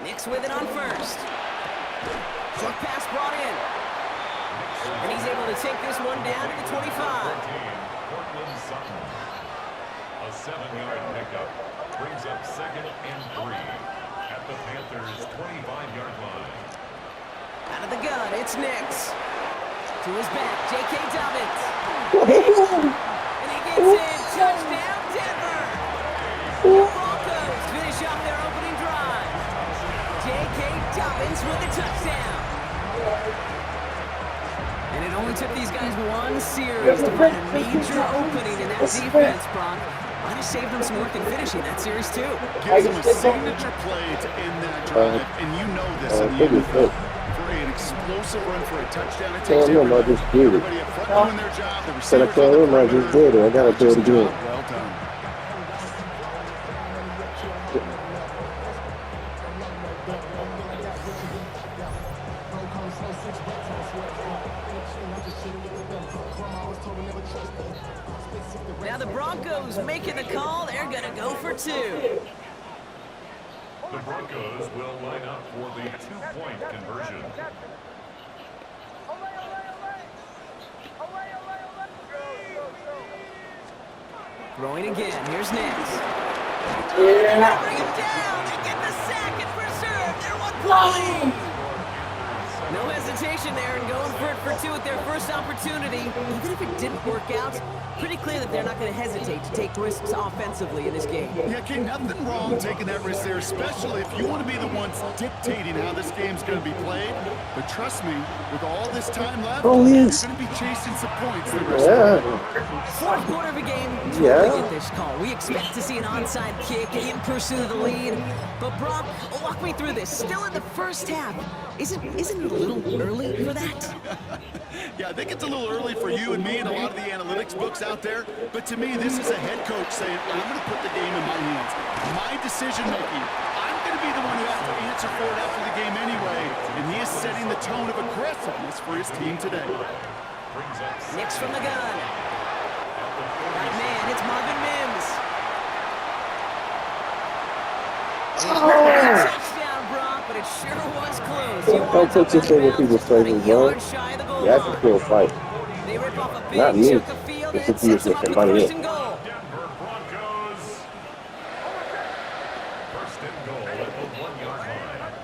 Nix with it on first. Short pass brought in. And he's able to take this one down to the 25. A 7-yard pickup brings up 2nd and 3 at the Panthers' 25-yard line. Out of the gun, it's Nix. To his back, J.K. Dobbins. And he gets in. Touchdown, Denver. The Broncos finish off their opening drive. J.K. Dobbins with a touchdown. And it only took these guys one series to find a major opening in that defense, Brock. Might have saved them some work in finishing that series, too. Gives them a signature play to end that drive, and you know this in the NFL. For an explosive run for a touchdown, it takes everybody up front doing their job. The receivers on the perimeter doing their job. Well done. Now the Broncos making the call. They're going to go for 2. The Broncos will line up for the 2-point conversion. Throwing again. Here's Nix. Bring him down. They get the sack and preserve. They're 1 point. No hesitation there and going for it for 2 at their first opportunity. Even if it didn't work out, pretty clear that they're not going to hesitate to take risks offensively in this game. Yeah, King, nothing wrong taking that risk there, especially if you want to be the ones dictating how this game's going to be played. But trust me, with all this time left, you're going to be chasing some points the rest of the way. Fourth quarter of a game, totally get this call. We expect to see an onside kick in pursuit of the lead. But Brock, walk me through this. Still in the first half. Isn't it a little early for that? Yeah, I think it's a little early for you and me and a lot of the analytics books out there. But to me, this is a head coach saying, I'm going to put the game in my hands. My decision-making. I'm going to be the one who has to answer for it after the game anyway. And he is setting the tone of aggressiveness for his team today. Nix from the gun. Right man, it's Marvin Mims. Touchdown, Brock, but it sure was close. Don't take your thing with people's favorite, bro. You have to still fight. They rip off a big Not me. chunk of field It's and the team sets them up that with money first in. and goal. Denver Broncos. First and goal at the 1-yard line.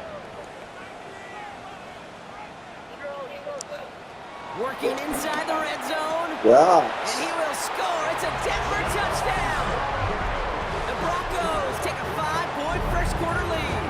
Working inside the red zone. Yeah. And he will score. It's a Denver touchdown. The Broncos take a 5-point first quarter lead.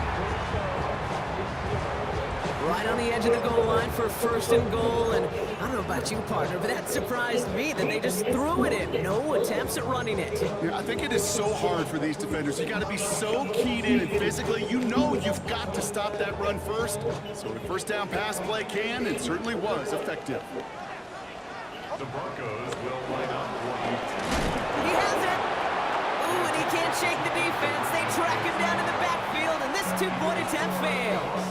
Right on the edge of the goal line for first and goal. And I don't know about you, partner, but that surprised me that they just threw it in. No attempts at running it. Yeah, I think it is so hard for these defenders. You got to be so keyed in and physically. You know you've got to stop that run first. So the first down pass play can and certainly was effective. The Broncos will line up for He has it. Ooh, and he can't shake the defense. They track him down in the backfield, and this 2-point attempt fails.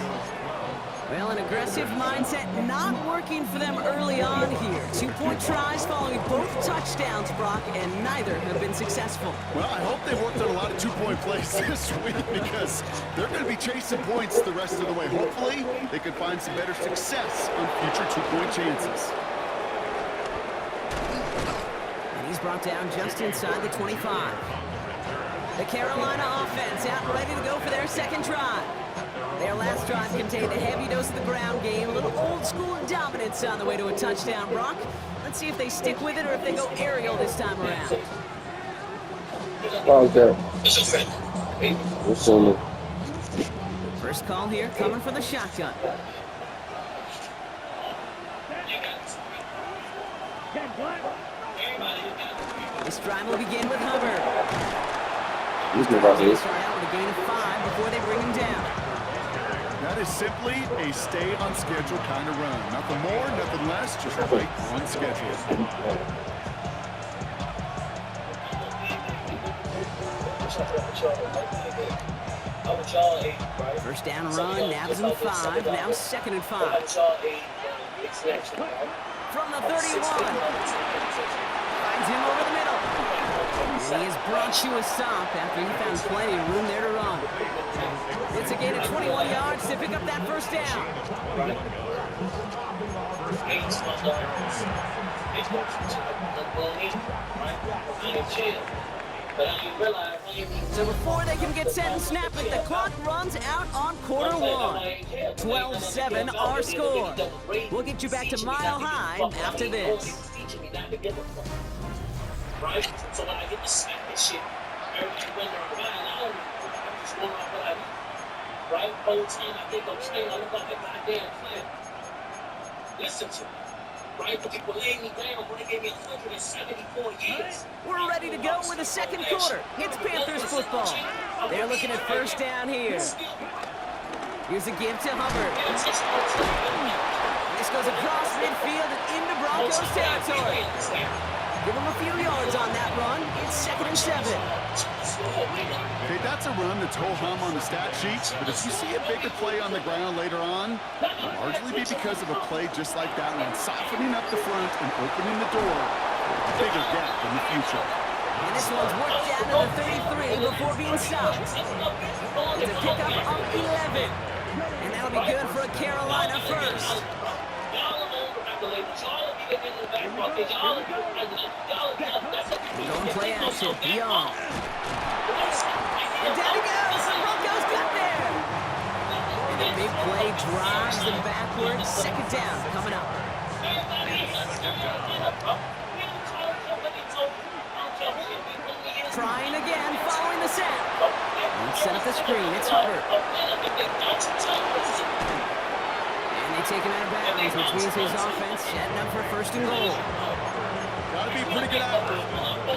Well, an aggressive mindset not working for them early on here. 2-point tries following both touchdowns, Brock, and neither have been successful. Well, I hope they worked on a lot of 2-point plays this week because they're going to be chasing points the rest of the way. Hopefully, they can find some better success on future 2-point chances. And he's brought down just inside the 25. The Carolina offense out and ready to go for their second drive. Their last drive contained a heavy dose of the ground game, a little old-school dominance on the way to a touchdown, Brock. Let's see if they stick with it or if they go aerial this time around. Okay. Listen. First call here coming from the shotgun. This drive will begin with Hubbard. He's good about this. Start out with a gain of 5 before they bring him down. That is simply a stay on schedule kind of run. Nothing more, nothing less, just right on schedule. First down run, nabs him 5, now 2nd and 5. From the 31. Finds him over the middle. And he is brought to a stop after he found plenty of room there to run. It's a gain of 21 yards to pick up that first down. So before they can get set and snap it, the clock runs out on quarter one. 12-7 our score. We'll get you back to Mile High after this. Right? So when I get the snap and shit, everybody when they're crying, I don't I'm just going off what I do. Right? Whole time I think I'm playing, I look like a goddamn player. Listen to me. Right? But people lay me down when they gave me 174 years. We're ready to go with the second quarter. It's Panthers football. They're looking at first down here. Here's a give to Hubbard. This goes across midfield and into Broncos territory. Give him a few yards on that run. It's 2nd and 7. Okay, that's a run that's ho-hum on the stat sheet, but if you see a bigger play on the ground later on, it'll largely be because of a play just like that one, softening up the front and opening the door for a bigger gap in the future. And this one's worked down to the 33 before being stopped. It's a pickup of 11. And that'll be good for a Carolina first. Going play action. Young. And down he goes. The Broncos got there. And a big play drives them backwards. 2nd down coming up. Trying again, following the set. And set up the screen. It's Hubbard. And they take him out of bounds, which means his offense setting up for 1st and goal. Gotta be pretty good after it.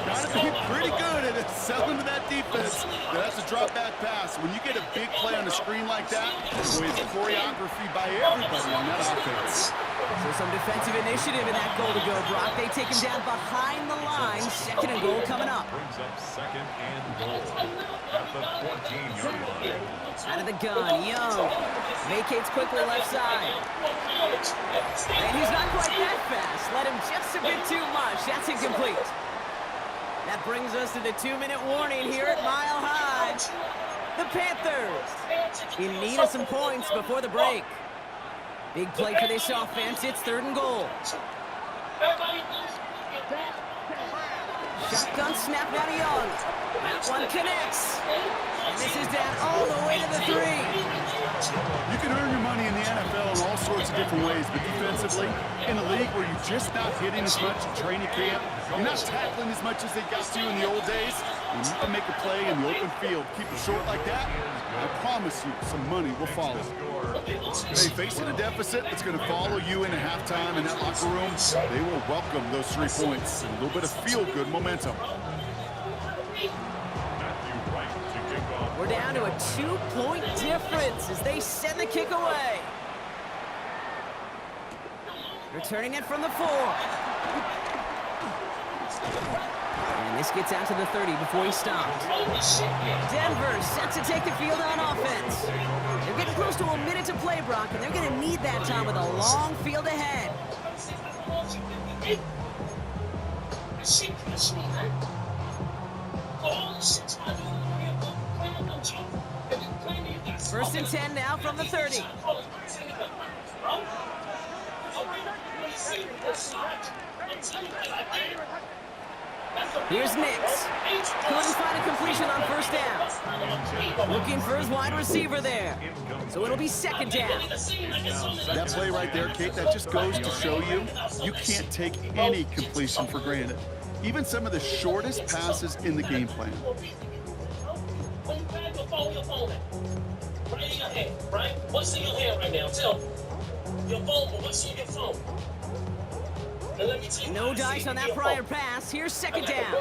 Gotta be pretty good at it. Selling to that defense. That's a drop back pass. When you get a big play on the screen like that, boy, it's choreography by everybody on that offense. So some defensive initiative in that goal to go, Brock. They take him down behind the line. 2nd and goal coming up. Brings up 2nd and goal at the 14-yard line. Out of the gun, Young. Vacates quickly left side. And he's not quite that fast. Let him just a bit too much. That's incomplete. That brings us to the 2-minute warning here at Mile High. The Panthers in need of some points before the break. Big play for this offense. It's 3rd and goal. Shotgun snap down to Young. That one connects. And this is down all the way to the 3. You can earn your money in the NFL in all sorts of different ways, but defensively, in a league where you're just not hitting as much in training camp, you're not tackling as much as they got to in the old days, when you can make a play in the open field, keep it short like that, I promise you some money will follow. Hey, facing a deficit that's going to follow you into halftime in that locker room, they will welcome those 3 points and a little bit of feel-good momentum. We're down to a 2-point difference as they send the kick away. Returning it from the 4. And this gets out to the 30 before he stopped. Denver set to take the field on offense. They're getting close to a minute to play, Brock, and they're going to need that time with a long field ahead. First and 10 now from the 30. Here's Nix. Couldn't find a completion on first down. Looking for his wide receiver there. So it'll be 2nd down. That play right there, Kate, that just goes to show you, you can't take any completion for granted. Even some of the shortest passes in the game plan. Right in your hand, right? What's in your hand right now? Tell me. Your phone, but what's in your phone? And let me tell you. No dice on that prior pass. Here's 2nd down.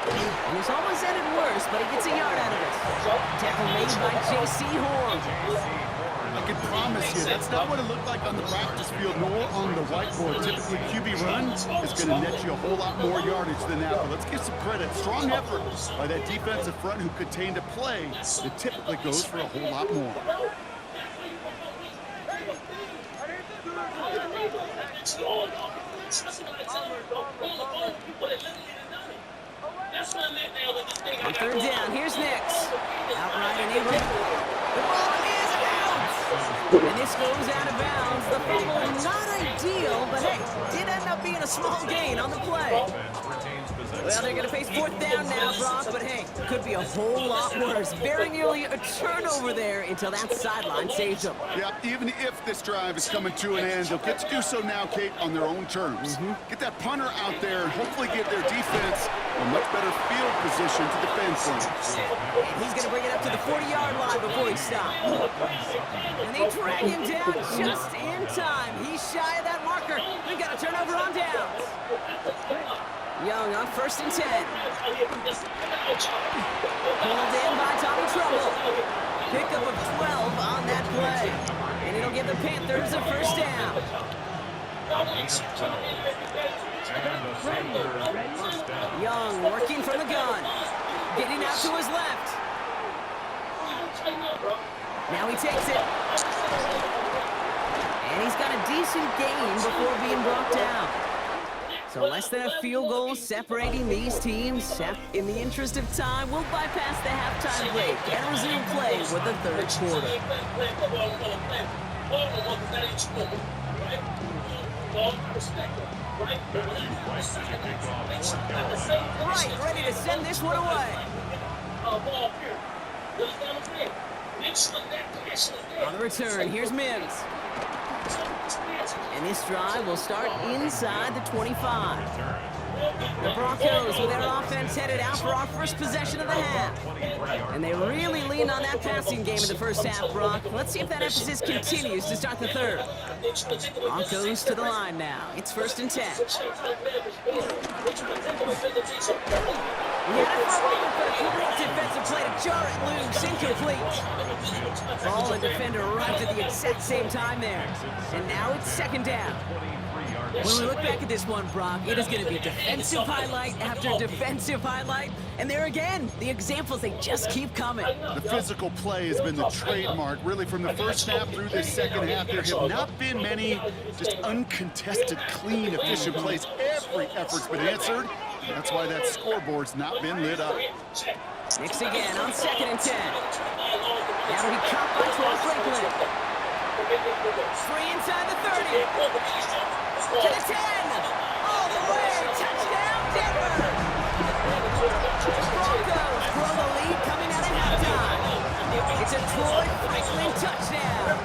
And he's almost ended worse, but he gets a yard out of it. Tackle made by J.C. Horn. I can promise you, that's not what it looked like on the practice field nor on the whiteboard. Typically, QB run is going to net you a whole lot more yardage than that. But let's give some credit. Strong effort by that defensive front who contained a play that typically goes for a whole lot more. That's my man. third down. Here's Nix. Outright enabled. The ball is out. And this goes out of bounds. The fumble, not ideal, but hey, did end up being a small gain on the play. Well, they're going to face fourth down now, Brock, but hey, could be a whole lot worse. Very nearly a turnover there until that sideline saves them. Yeah, even if this drive is coming to an end, they'll get to do so now, Kate, on their own terms. Get that punter out there and hopefully give their defense a much better field position to defend from. And he's going to bring it up to the 40-yard line before he stops. And they drag him down just in time. He's shy of that marker. We've got a turnover on downs. Young on 1st and 10. Pulled in by Tommy Trouble. Pickup of 12 on that play. And it'll give the Panthers a first down. Young working from the gun. Getting out to his left. Now he takes it. And he's got a decent gain before being brought down. So less than a field goal separating these teams. In the interest of time, we'll bypass the halftime break and resume play with the third quarter. Right, ready to send this one away. On the return, here's Mims. And this drive will start inside the 25. The Broncos with their offense headed out for our first possession of the half. And they really leaned on that passing game in the first half, Brock. Let's see if that emphasis continues to start the third. Broncos to the line now. It's 1st and 10. He had it for a moment, but a great defensive play to jar it loose. Incomplete. Ball and defender arrived at the exact same time there. And now it's 2nd down. When we look back at this one, Brock, it is going to be defensive highlight after defensive highlight. And there again, the examples, they just keep coming. The physical play has been the trademark, really, from the first half through this second half. There have not been many just uncontested, clean, efficient plays. Every effort's been answered. That's why that scoreboard's not been lit up. Nix again on 2nd and 10. Now he caught by Troy Franklin. Free inside the 30. To the 10. All the way. Touchdown, Denver. Broncos grow the lead coming out of halftime. It's a Troy Franklin touchdown.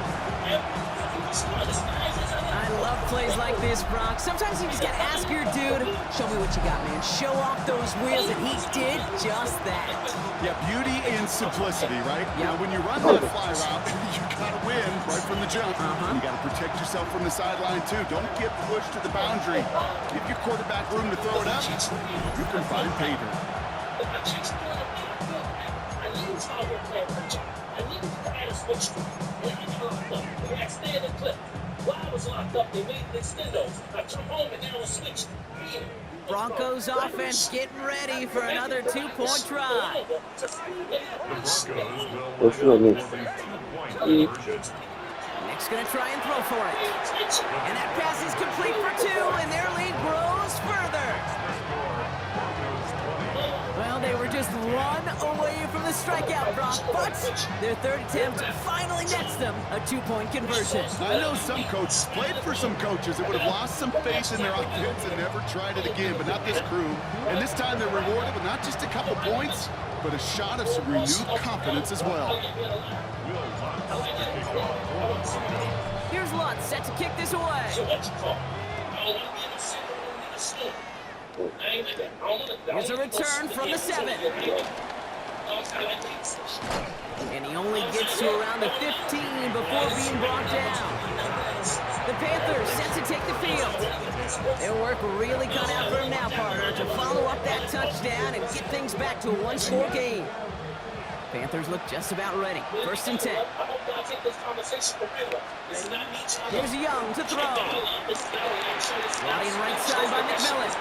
I love plays like this, Brock. Sometimes you just got to ask your dude, show me what you got, man. Show off those wheels, and he did just that. Yeah, beauty and simplicity, right? Yep. Now, when you run that fly route, you got to win right from the jump. You got to protect yourself from the sideline, too. Don't get pushed to the boundary. Give your quarterback room to throw it up. You can find pay dirt. Broncos offense getting ready for another 2-point drive. Nick's going to try and throw for it. And that pass is complete for 2, and their lead grows further. Well, they were just 1 away from the strikeout, Brock, but their third attempt finally nets them a 2-point conversion. I know some coaches, played for some coaches that would have lost some faith in their offense and never tried it again, but not this crew. And this time they're rewarded with not just a couple points, but a shot of some renewed confidence as well. Here's Lutz set to kick this away. Here's a return from the 7. And he only gets to around the 15 before being brought down. The Panthers set to take the field. Their work really cut out for him now, partner, to follow up that touchdown and get things back to a 1-score game. Panthers look just about ready. 1st and 10. Here's Young to throw. Sliding right side by McMillan.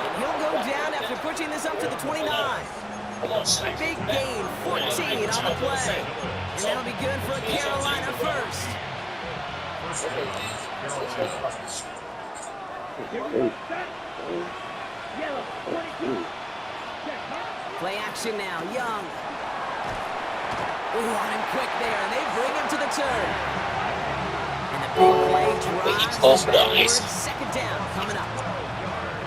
And he'll go down after pushing this up to the 29. Big gain, 14 on the play. And that'll be good for a Carolina first. Play action now, Young. Ooh, on him quick there, and they bring him to the turn. And the big play drives forward. Second down coming up.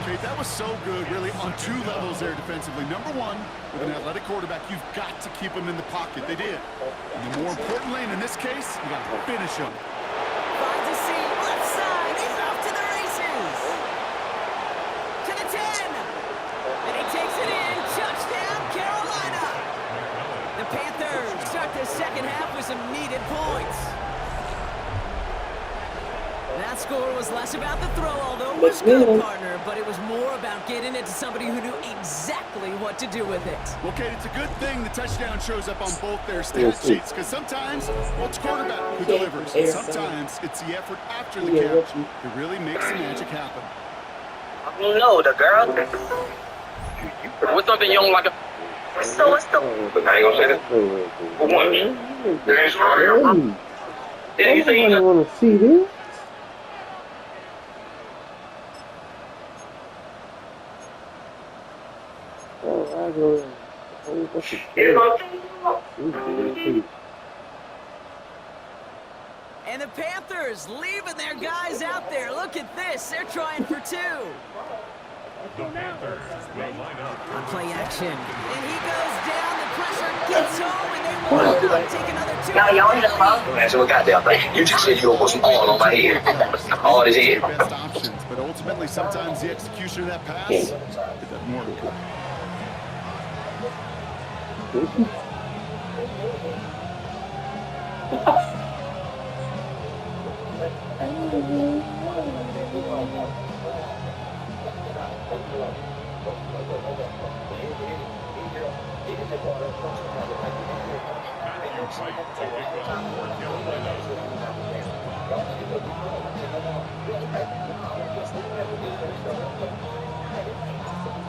Okay, that was so good, really, on two levels there defensively. Number one, with an athletic quarterback, you've got to keep him in the pocket. They did. And the more important lane in this case, you got to finish him. Finds a seam, left side. He's off to the races. To the 10. And he takes it in. Touchdown, Carolina. The Panthers start the second half with some needed points. That score was less about the throw, although it was good, partner, but it was more about getting it to somebody who knew exactly what to do with it. Okay, it's a good thing the touchdown shows up on both their stat sheets, because sometimes, well, it's quarterback who delivers, and sometimes it's the effort after the catch that really makes the magic happen. I don't know, the girl. What's something you don't like? So what's the... I ain't gonna say that. For one, there ain't sure. Yeah, you say you want to see this? And the Panthers leaving their guys out there. Look at this. They're trying for two. The Panthers will line up. Play action. And he goes down. The pressure gets home, and they will take another two. Now, y'all ain't the problem. That's what goddamn thing. You just said you were put some oil on my head. All his head. Best options, but ultimately, sometimes the execution of that pass, it doesn't work.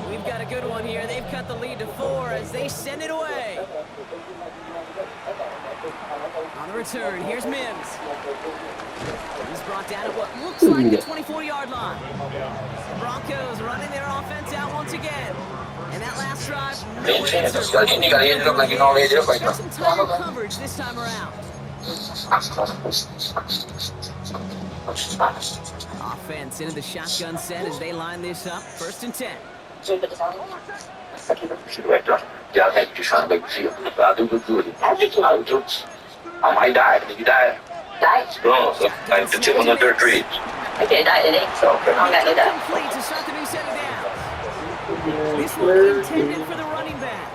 We've got a good one here. They've cut the lead to 4 as they send it away. On the return, here's Mims. He's brought down at what looks like the 24-yard line. The Broncos running their offense out once again. And that last drive, no answer. You gotta end it up like you normally do. Got some tighter coverage this time around. Offense into the shotgun set as they line this up. 1st and 10. I might die. Did you die? Die? No, like the tip on the dirt trees. I did die today, so I'm not gonna die. Complete to start the new set of downs. This one intended for the running back.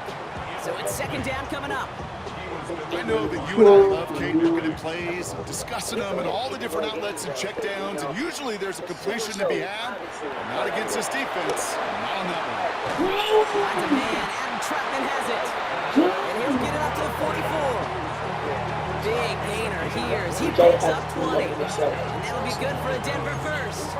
So it's 2nd down coming up. I know that you and I love Kate looking at plays, discussing them and all the different outlets and checkdowns, and usually there's a completion to be had. Not against this defense. Not on that one. Finds a man. Adam Troutman has it. And he'll get it up to the 44. Big gainer here as he picks up 20. And that'll be good for a Denver first.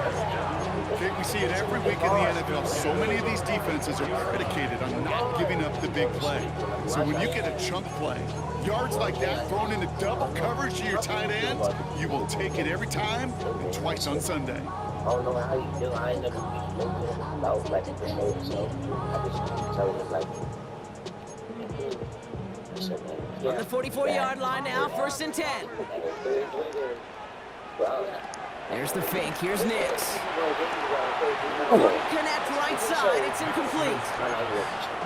Kate, we see it every week in the NFL. So many of these defenses are predicated on not giving up the big play. So when you get a chunk play, yards like that thrown into double coverage to your tight end, you will take it every time and twice on Sunday. I don't know how you feel. I ain't never I was like, so I just tell him like. On the 44-yard line now, 1st and 10. There's the fake. Here's Nix. Connect right side. It's incomplete.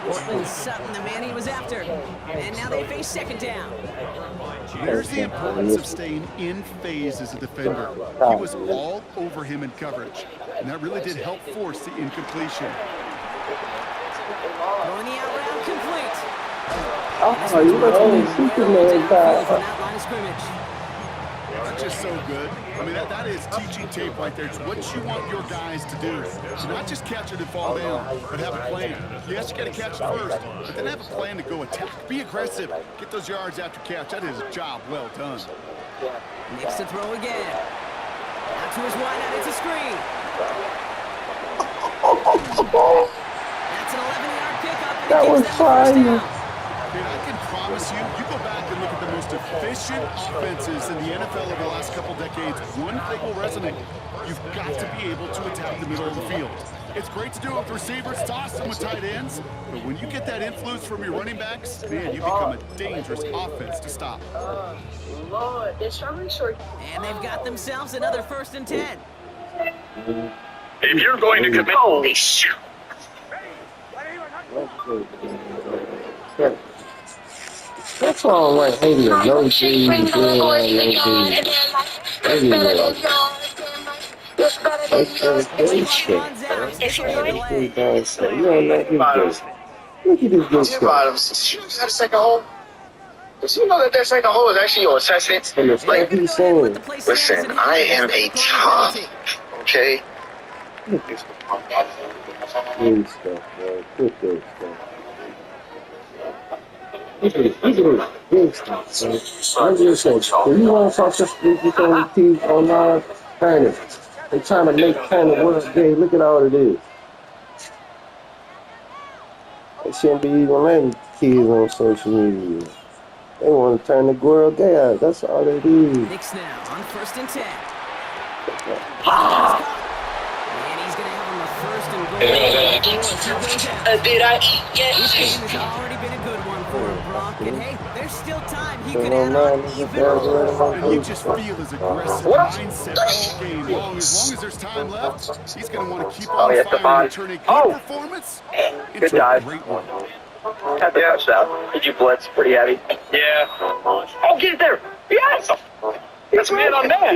Portland Sutton, the man he was after. And now they face 2nd down. Here's the importance of staying in phase as a defender. He was all over him in coverage, and that really did help force the incompletion. Throwing the out route complete. Oh, you look Superman That line of scrimmage. That's just so good. I mean, that is teaching tape right there. It's what you want your guys to do. So not just catch it and fall down, but have a plan. Yes, you got to catch it first, but then have a plan to go attack. Be aggressive. Get those yards after catch. That is a job well done. Nix to throw again. Out to his wide out. It's a screen. That's an 11-yard pickup. That was fine. And I can promise you, you go back and look at the most efficient offenses in the NFL over the last couple decades, one thing will resonate. you've got to be able to attack the middle of the field. It's great to do it with receivers, toss them with tight ends, but when you get that influence from your running backs, man, you become a dangerous offense to stop. Lord, they're short. And they've got themselves another 1st and 10. If you're going to commit... Holy shit. That's all right. Hey, no G, Look at this good stuff. You got a second hole? Did you know that that second hole is actually your assessment? Like he's saying, listen, I am a tough, okay? good stuff, man. Good stuff. Look at this big stuff, man. I'm just saying, when you want to talk to people on TV online, kind of, they trying to make kind of world gay. Look at all it is. They shouldn't be even letting kids on social media. They want to turn the world gay out. That's all they do. Knicks now on 1st and 10. And he's going to have him a 1st and goal. Did I eat yet? This game has already been a good one for him, Brock. And hey, there's still time. He could add on even. And you just feel his aggressive mindset all game long. As long as there's time left, he's going to want to keep on firing and turn a good performance into a great one. Had the touchdown. Did you blitz pretty heavy? Yeah. Oh, get it there. Yes. That's man on that.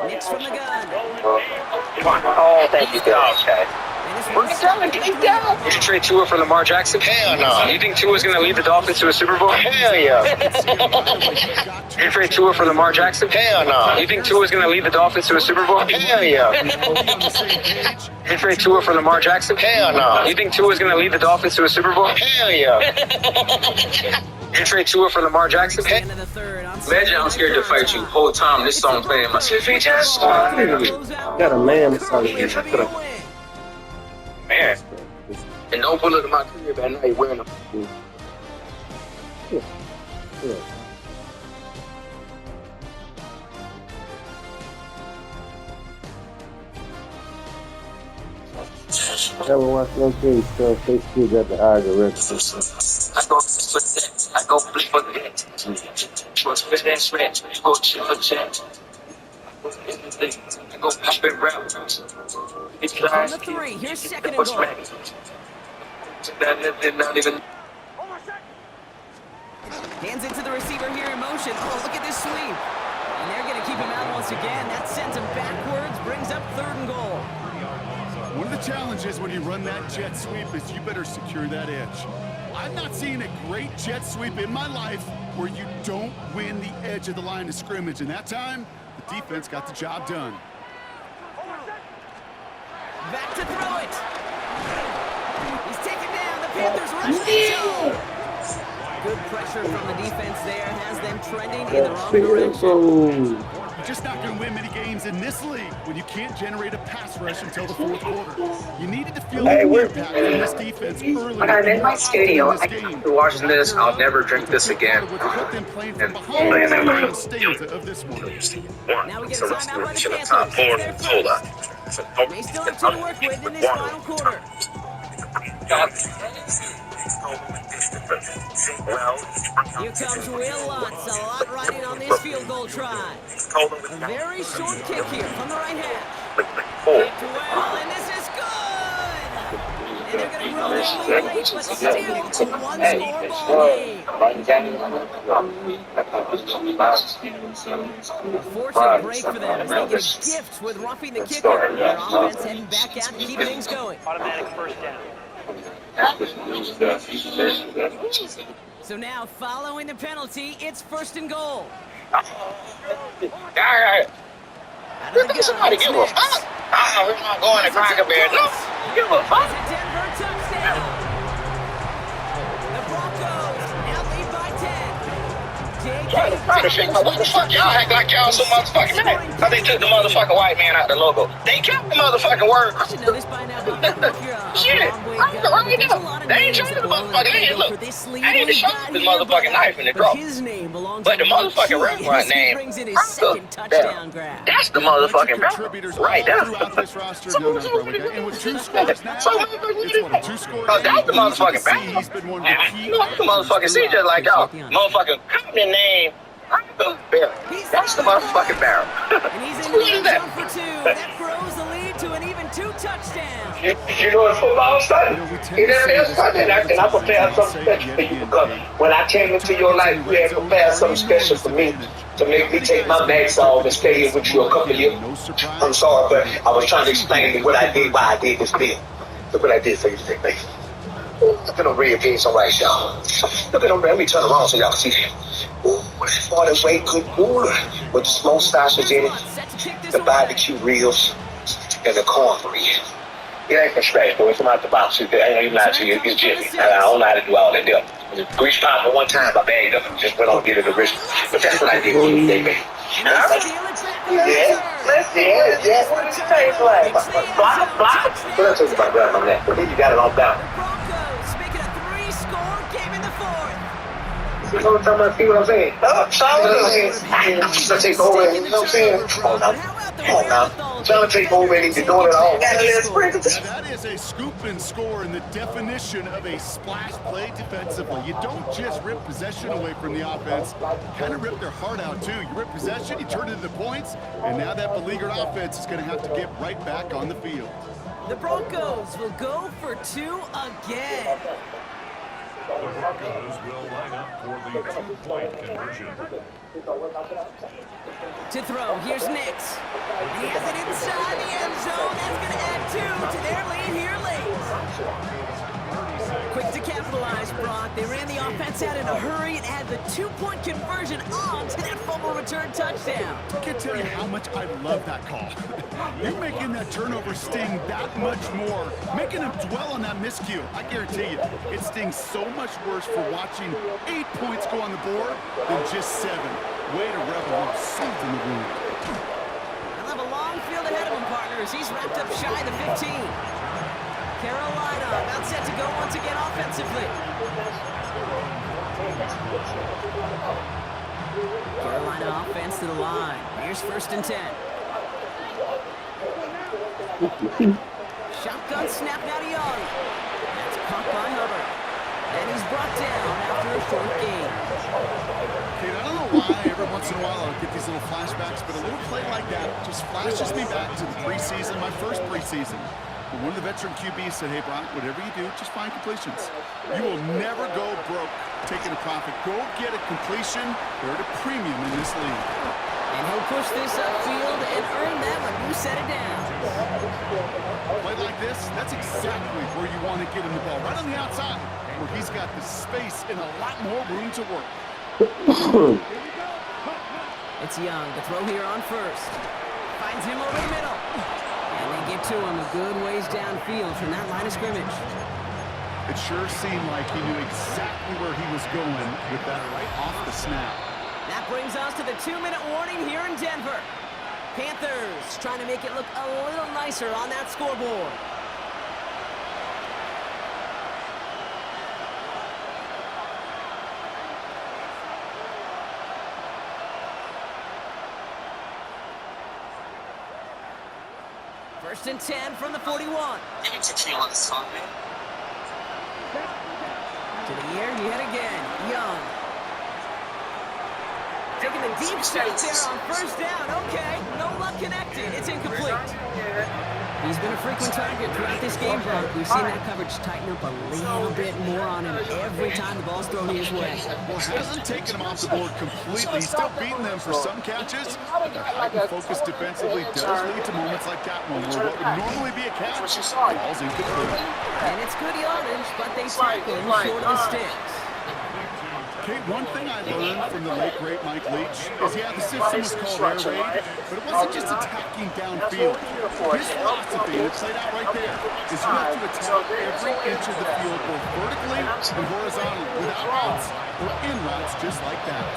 Knicks from the gun. Oh, thank you. Okay. Bring it down. Get it down. You should trade Tua for Lamar Jackson? Hell no. You think Tua's going to lead the Dolphins to a Super Bowl? Hell yeah. You trade Tua for Lamar Jackson? Hell no. You think Tua's going to lead the Dolphins to a Super Bowl? Hell yeah. You trade Tua for Lamar Jackson? Hell no. You think Tua's going to lead the Dolphins to a Super Bowl? Hell yeah. You trade Tua for Lamar Jackson? End of the third on Imagine I'm scared to fight you. Whole time this song playing in my features. Got a man beside you. Man. And don't pull up to my crib at night wearing them. Yeah. Never watched no kids stuff. They still got the algorithm. I go for that. I go flip for that. Trust for that stretch. Go chill for chat. I go pop and rap. It's From the 3, here's 2nd and goal. Not even. Hands it to the receiver here in motion. Oh, look at this sweep. And they're going to keep him out once again. That sends him backwards, brings up 3rd and goal. One of the challenges when you run that jet sweep is you better secure that edge. I've not seen a great jet sweep in my life where you don't win the edge of the line of scrimmage. And that time, the defense got the job done. Back to throw it. He's taken down. The Panthers rush the show. Good pressure from the defense there has them trending in the wrong direction. You're just not going to win many games in this league when you can't generate a pass rush until the 4th quarter. You needed to feel the impact from this defense early. When I'm in my studio, I can't be watching this. I'll never drink this again. And playing that of this one. Now we get a timeout by the Panthers. Hold up. They still have 2 to work with in this final quarter. Here comes Will Lutz, a lot riding on this field goal try. A very short kick here from the right half. Kicked well, and this is good! And they're going to roll it late, but still a one-score ball game. A fortunate break for them as they get gifts with roughing the kicker. Their offense heading back out to keep things going. Automatic 1st down. So now, following the penalty, it's 1st and goal. Somebody give a fuck. We're not going to Cracker Bear. No, give a fuck. It's a Denver touchdown. The Broncos now lead by 10. Jake to figure out what the fuck y'all act like y'all so motherfucking mad. Because they took the motherfucking white man out the logo. They kept the motherfucking word. You should know this by now. Shit, right now. They ain't trying to motherfucking hand. Look, I ain't the shot with this motherfucking knife in the drawer. But the motherfucking restaurant name, that's the motherfucking barrel. Right there. And with 2 scores now, So, it's what, a 2 score that's game? the motherfucking barrel. He's been one of the key The motherfucking see just like y'all. Motherfucking company name. That's the motherfucking barrel. And he's in the end zone for 2. That grows the lead to an even 2 touchdowns. You know what football study? It is Sunday night, and I prepared something special for you because when I came into your life, you had prepared something special for me to make me take my mask off and stay here with you a couple of years. I'm sorry, but I was trying to explain what I did, why I did this thing. Look what I did for you today, baby. Look at them red beans on rice, y'all. Look at them. Let me turn around so y'all can see them. Ooh, for the way good ooh, with the smoked sausage in it, the barbecue ribs, and the cornbread. It ain't from scratch, though. It's from out the box. I ain't even lie to you. It's Jimmy. I don't know how to do all that there. Grease pop one time, I bagged up and just went on and get it original. But that's what I did for you today, baby. Let's see it. Yeah, what does it taste like? Block? What else is about grabbing on that? But then you got it on down. Broncos making a 3-score game in the 4th. You know what I'm see what I'm saying? John take over, you know what I'm saying? Come on now. John take over and he's doing it all. Now that is a scoop and score in the definition of a splash play defensively. You don't just rip possession away from the offense. You kind of rip their heart out, too. You rip possession, you turn it into points, and now that beleaguered offense is going to have to get right back on the field. The Broncos will go for 2 again. The Broncos will line up for the 2-point conversion. To throw, here's Nix. And he has it inside the end zone. That's going to add 2 to their lead here late. Quick to capitalize, Brock. They ran the offense out in a hurry and add the 2-point conversion on to that fumble return touchdown. I can't tell you how much I love that call. You're making that turnover sting that much more, making them dwell on that miscue. I guarantee you, it stings so much worse for watching 8 points go on the board than just 7. Way to rev a little salt in the wound. He'll have a long field ahead of him, partners. He's wrapped up shy of the 15. Carolina about set to go once again offensively. Carolina offense to the line. Here's 1st and 10. Shotgun snap now to Young. That's caught by Hubbard. And he's brought down after a short gain. Kate, I don't know why every once in a while I'll get these little flashbacks, but a little play like that just flashes me back to the preseason, my first preseason. One of the veteran QBs said, hey, Brock, whatever you do, just find completions. You will never go broke taking a profit. Go get a completion. They're at a premium in this league. And he'll push this upfield and earn that when you set it down. Play like this, that's exactly where you want to get him the ball. Right on the outside, where he's got the space and a lot more room to work. It's Young. The throw here on 1st. Finds him over the middle. And they get to him a good ways downfield from that line of scrimmage. It sure seemed like he knew exactly where he was going with that right off the snap. That brings us to the 2-minute warning here in Denver. Panthers trying to make it look a little nicer on that scoreboard. First and 10 from the 41. You can teach me on this song, man. To the air, yet again. Young. Taking the deep shot there on 1st down. Okay, no luck connected. It's incomplete. He's been a frequent target throughout this game, Brock. We've seen that coverage tighten up a little bit more on him every time the ball's thrown his way. Well, hasn't taken him off the board completely. He's still beating them for some catches. But the heightened focus defensively does lead to moments like that one, where what would normally be a catch falls incomplete. And it's good yardage, but they tackle him short of the sticks. Kate, one thing I learned from the late, great Mike Leach is, yeah, the system was called air raid, but it wasn't just attacking downfield. His philosophy, and it played out right there, is you have to attack every inch of the field, both vertically and horizontally, without routes or in routes just like that.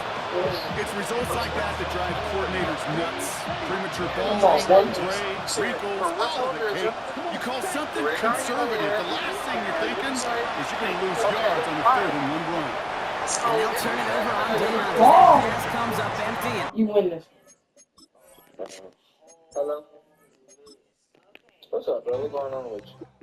It's results like that that drive coordinators nuts. Premature ball breaks, wrinkles, all of it, Kate. You call something conservative, the last thing you're thinking is you're going to lose yards on the 3rd and 1 run. And they'll turn it over on down. That pass comes up empty. You win this. Hello. What's up, bro? What's going on with you?